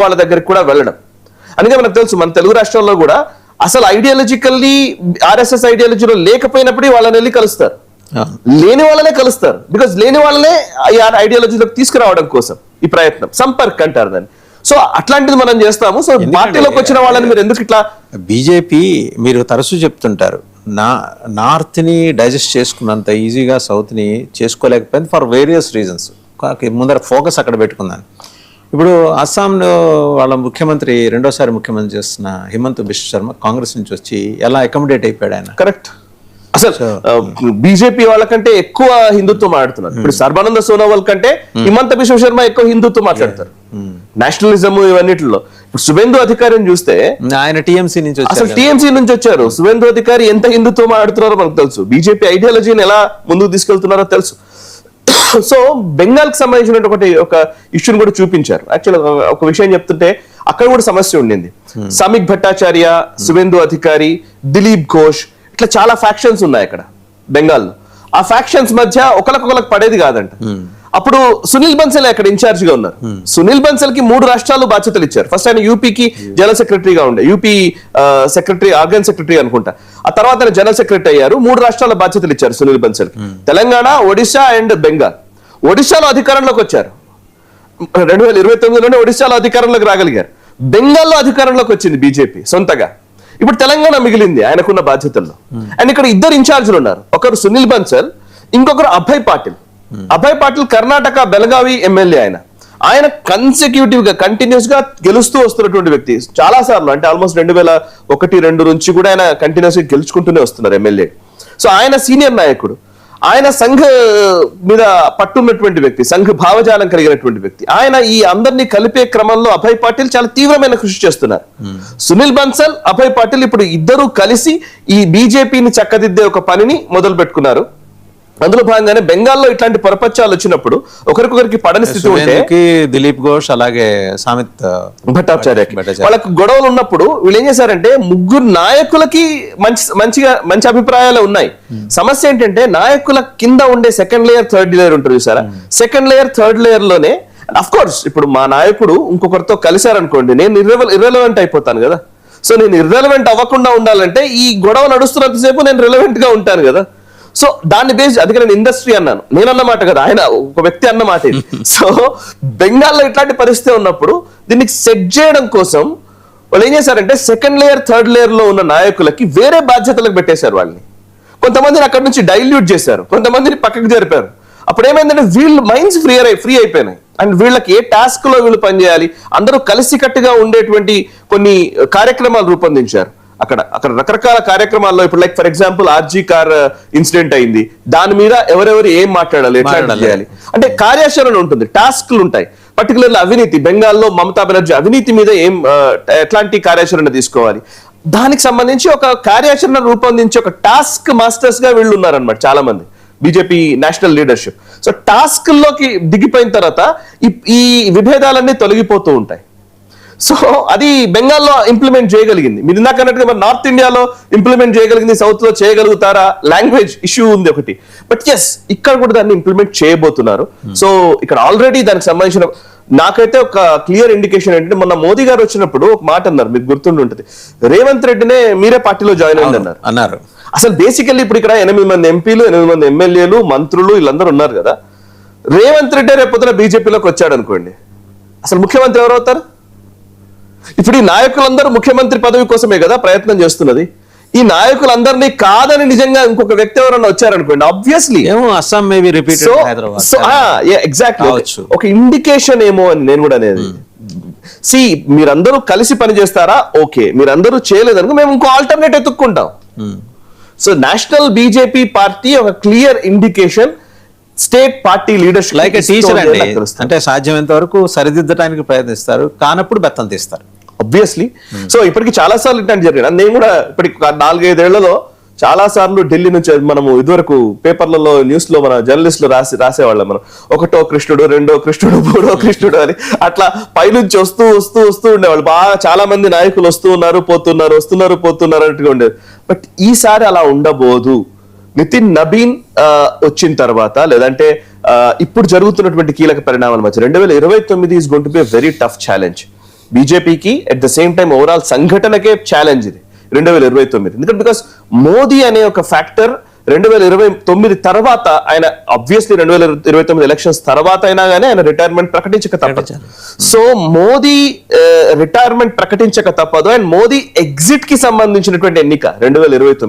వాళ్ళ దగ్గరికి కూడా వెళ్ళడం. అందుకే మనకు తెలుసు మన తెలుగు రాష్ట్రాల్లో కూడా అసలు ఐడియాలజికల్లీ ఆర్ఎస్ఎస్ ఐడియాలజీలో లేకపోయినప్పుడు వాళ్ళని వెళ్ళి కలుస్తారు, లేని వాళ్ళనే కలుస్తారు. బికాజ్ లేని వాళ్ళనే ఐడియాలజీలోకి తీసుకురావడం కోసం ఈ ప్రయత్నం, సంపర్క్ అంటారు దాన్ని. సో అట్లాంటిది మనం చేస్తాము. సో పార్టీలోకి వచ్చిన వాళ్ళని మీరు ఎందుకు ఇట్లా, బీజేపీ మీరు తరచూ చెప్తుంటారు నార్త్ ని డైజెస్ట్ చేసుకున్నంత ఈజీగా సౌత్ ని చేసుకోలేకపోయింది ఫర్ వేరియస్ రీజన్స్. ముందర ఫోకస్ అక్కడ పెట్టుకుందాను. ఇప్పుడు అస్సాంలో వాళ్ళ ముఖ్యమంత్రి రెండోసారి ముఖ్యమంత్రి చేస్తున్న హిమంత్ బిశ్వ శర్మ కాంగ్రెస్ నుంచి వచ్చి ఎలా అకామిడేట్ అయిపోయాడు ఆయన. కరెక్ట్. అసలు బీజేపీ వాళ్ళకంటే ఎక్కువ హిందుత్వం మాట్లాడుతున్నారు. ఇప్పుడు సర్బానంద సోనోవాల్ కంటే హిమంత బిశ్వ శర్మ ఎక్కువ హిందుత్వం మాట్లాడతారు, నేషనలిజం ఇవన్నిటిలో. ఇప్పుడు సువేందు అధికారిని చూస్తే ఆయన టీఎంసీ నుంచి అసలు టీఎంసీ నుంచి వచ్చారు. సువేందు అధికారి ఎంత హిందుత్వం మాట్లాడుతున్నారో మనకు తెలుసు, బీజేపీ ఐడియాలజీని ఎలా ముందుకు తీసుకెళ్తున్నారో తెలుసు. సో బెంగాల్ కి సంబంధించినటువంటి ఒక ఇష్యూని కూడా చూపించారు. యాక్చువల్ ఒక విషయం చెప్తుంటే అక్కడ కూడా సమస్య ఉండింది. సమీక్ భట్టాచార్య, సువేందు అధికారి, దిలీప్ ఘోష్, ఇట్లా చాలా ఫ్యాక్షన్స్ ఉన్నాయి అక్కడ బెంగాల్లో. ఆ ఫ్యాక్షన్స్ మధ్య ఒకరికొకరికి పడేది కాదంట. అప్పుడు సునీల్ బన్సల్ అక్కడ ఇన్ఛార్జ్ గా ఉన్నారు. సునీల్ బన్సల్ కి 3 రాష్ట్రాలు బాధ్యతలు ఇచ్చారు. ఫస్ట్ ఆయన యూపీకి జనరల్ సెక్రటరీగా ఉండే, యూపీ సెక్రటరీ, ఆర్గన్ సెక్రటరీ అనుకుంటా. ఆ తర్వాత ఆయన జనరల్ సెక్రటరీ అయ్యారు. 3 రాష్ట్రాల బాధ్యతలు ఇచ్చారు సునీల్ బన్సల్ కి, తెలంగాణ, ఒడిశా అండ్ బెంగాల్. ఒడిశాలో అధికారంలోకి వచ్చారు 2029లోనే, ఒడిశాలో అధికారంలోకి రాగలిగారు. బెంగాల్లో అధికారంలోకి వచ్చింది బీజేపీ సొంతగా. ఇప్పుడు తెలంగాణ మిగిలింది ఆయనకున్న బాధ్యతల్లో. అండ్ ఇక్కడ 2 ఇన్ఛార్జీలు ఉన్నారు, ఒకరు సునీల్ బన్సల్, ఇంకొకరు అభయ్ పాటిల్. అభయ్ పాటిల్ కర్ణాటక బెళగావి ఎమ్మెల్యే. ఆయన కన్సిక్యూటివ్ గా కంటిన్యూస్ గా గెలుస్తూ వస్తున్నటువంటి వ్యక్తి. చాలా సార్లు అంటే ఆల్మోస్ట్ 2001-2 నుంచి కూడా ఆయన కంటిన్యూస్ గా గెలుచుకుంటూనే వస్తున్నారు ఎమ్మెల్యే. సో ఆయన సీనియర్ నాయకుడు, ఆయన సంఘ మీద పట్టున్నటువంటి వ్యక్తి, సంఘ భావజాలం కలిగినటువంటి వ్యక్తి. ఆయన ఈ అందరినీ కలిపే క్రమంలో అభయ్ పాటిల్ చాలా తీవ్రమైన కృషి చేస్తున్నారు. సునీల్ బన్సల్, అభయ్ పాటిల్ ఇప్పుడు ఇద్దరు కలిసి ఈ బీజేపీని చక్కదిద్దే ఒక పనిని మొదలు పెట్టుకున్నారు. అందులో భాగంగానే బెంగాల్లో ఇట్లాంటి పొరపచ్చాలు వచ్చినప్పుడు ఒకరికొకరికి పడని స్థితి ఉంటే, దిలీప్ ఘోష్ అలాగే సామిత్ భట్టాచార్య వాళ్ళకు గొడవలు ఉన్నప్పుడు వీళ్ళు ఏం చేశారంటే, 3 నాయకులకి మంచి అభిప్రాయాలు ఉన్నాయి. సమస్య ఏంటంటే నాయకుల కింద ఉండే సెకండ్ లేయర్, థర్డ్ లేయర్ ఉంటుంది చూసారా, సెకండ్ లేయర్, థర్డ్ లేయర్ లోనే అఫ్ కోర్స్ ఇప్పుడు మా నాయకుడు ఇంకొకరితో కలిశారనుకోండి, నేను ఇర్రెలవెంట్ అయిపోతాను కదా. సో నేను ఇర్రెలవెంట్ అవ్వకుండా ఉండాలంటే ఈ గొడవ నడుస్తున్నంతసేపు నేను రిలవెంట్ గా ఉంటాను కదా. సో దాన్ని బేస్, అందుకే నేను ఇండస్ట్రీ అన్నాను, నేనన్నమాట కదా, ఆయన ఒక వ్యక్తి అన్నమాట ఇది. సో బెంగాల్లో ఇట్లాంటి పరిస్థితి ఉన్నప్పుడు దీన్ని సెట్ చేయడం కోసం వాళ్ళు ఏం చేశారంటే, సెకండ్ లేయర్, థర్డ్ లేయర్ లో ఉన్న నాయకులకి వేరే బాధ్యతలకు పెట్టేశారు వాళ్ళని. కొంతమందిని అక్కడ నుంచి డైల్యూట్ చేశారు, కొంతమందిని పక్కకు జరిపారు. అప్పుడు ఏమైందంటే వీళ్ళు మైండ్స్ ఫ్రీ అయిపోయినాయి. అండ్ వీళ్ళకి ఏ టాస్క్ లో వీళ్ళు పనిచేయాలి, అందరూ కలిసికట్టుగా ఉండేటువంటి కొన్ని కార్యక్రమాలు రూపొందించారు. అక్కడ రకరకాల కార్యక్రమాల్లో ఇప్పుడు like for example RG Kar incident అయింది, దాని మీద ఎవరెవరు ఏం మాట్లాడాలి, ఎట్లా చేయాలి అంటే కార్యాచరణ ఉంటుంది, టాస్క్లు ఉంటాయి. పర్టికులర్లీ అవినీతి, బెంగాల్లో మమతా బెనర్జీ అవినీతి మీద ఎట్లాంటి కార్యాచరణ తీసుకోవాలి, దానికి సంబంధించి ఒక కార్యాచరణ రూపొందించి ఒక టాస్క్ మాస్టర్స్ గా వీళ్ళు ఉన్నారనమాట చాలా మంది BJP national leadership. So task లోకి దిగిపోయిన తర్వాత ఈ విభేదాలన్నీ తొలగిపోతూ ఉంటాయి. సో అది బెంగాల్లో ఇంప్లిమెంట్ చేయగలిగింది. మీరు ఇందాక అన్నట్టుగా మరి నార్త్ ఇండియాలో ఇంప్లిమెంట్ చేయగలిగింది, సౌత్ లో చేయగలుగుతారా, లాంగ్వేజ్ ఇష్యూ ఉంది ఒకటి. బట్ ఎస్ ఇక్కడ కూడా దాన్ని ఇంప్లిమెంట్ చేయబోతున్నారు. సో ఇక్కడ ఆల్రెడీ దానికి సంబంధించిన నాకైతే ఒక క్లియర్ ఇండికేషన్ ఏంటంటే, మొన్న మోదీ గారు వచ్చినప్పుడు ఒక మాట అన్నారు, మీకు గుర్తుండి ఉంటుంది, రేవంత్ రెడ్డినే మీరే పార్టీలో జాయిన్ అయింది అన్నారు. అసలు బేసికల్లీ ఇప్పుడు ఇక్కడ 8 మంది ఎంపీలు, 8 మంది ఎమ్మెల్యేలు, మంత్రులు వీళ్ళందరూ ఉన్నారు కదా. రేవంత్ రెడ్డి రేపొద్దున బీజేపీలోకి వచ్చాడు అనుకోండి, అసలు ముఖ్యమంత్రి ఎవరు అవుతారు? ఇప్పుడు ఈ నాయకులందరూ ముఖ్యమంత్రి పదవి కోసమే కదా ప్రయత్నం చేస్తున్నది. ఈ నాయకులందరినీ కాదని నిజంగా ఇంకొక వ్యక్తి ఎవరన్నా వచ్చారనుకోండి, obviously Assam maybe repeated exactly ఒక ఇండికేషన్ ఏమో అని నేను కూడా అనేది. సి మీరందరూ కలిసి పనిచేస్తారా, ఓకే, మీరందరూ చేయలేదనుకో మేము ఇంకో ఆల్టర్నేట్ ఎత్తుక్కుంటాం. సో నేషనల్ బీజేపీ పార్టీ ఒక clear indication, state party leadership like teacher అండి, అంటే సాధ్యమైనంత వరకు సరిదిద్దడానికి ప్రయత్నిస్తారు, కానప్పుడు బెత్తం తీస్తారు ఆబ్వియస్లీ. సో ఇప్పటికి చాలా సార్లు ఇట్లాంటి జరిగింది. నేను కూడా ఇప్పటికి 4-5 ఏళ్లలో చాలా సార్లు ఢిల్లీ నుంచి మనము ఇదివరకు పేపర్లలో, న్యూస్ లో మన జర్నలిస్టులు రాసేవాళ్ళం మనం, ఒకటో కృష్ణుడు, రెండో కృష్ణుడు, మూడో కృష్ణుడు అని అట్లా పైనుంచి వస్తూ ఉండేవాళ్ళు. బాగా చాలా మంది నాయకులు వస్తున్నారు పోతున్నారు అన్నట్టుగా ఉండేది. బట్ ఈసారి అలా ఉండబోదు. నితిన్ నబీన్ వచ్చిన తర్వాత, లేదంటే ఇప్పుడు జరుగుతున్నటువంటి కీలక పరిణామాల మధ్య 2029 is going to be a very tough challenge. బీజేపీకి at the same time overall సంఘటనకే ఛాలెంజ్ ఇది 2029. ఎందుకంటే బికాస్ మోదీ అనే ఒక ఫ్యాక్టర్ 2029 తర్వాత ఆయన ఆబ్వియస్లీ 2029 ఎలక్షన్స్ తర్వాత అయినా కానీ ఆయన రిటైర్మెంట్ ప్రకటించక తప్పదు. సో మోదీ రిటైర్మెంట్ ప్రకటించక తప్పదు. అండ్ మోదీ ఎగ్జిట్ కి సంబంధించినటువంటి ఎన్నిక 2029.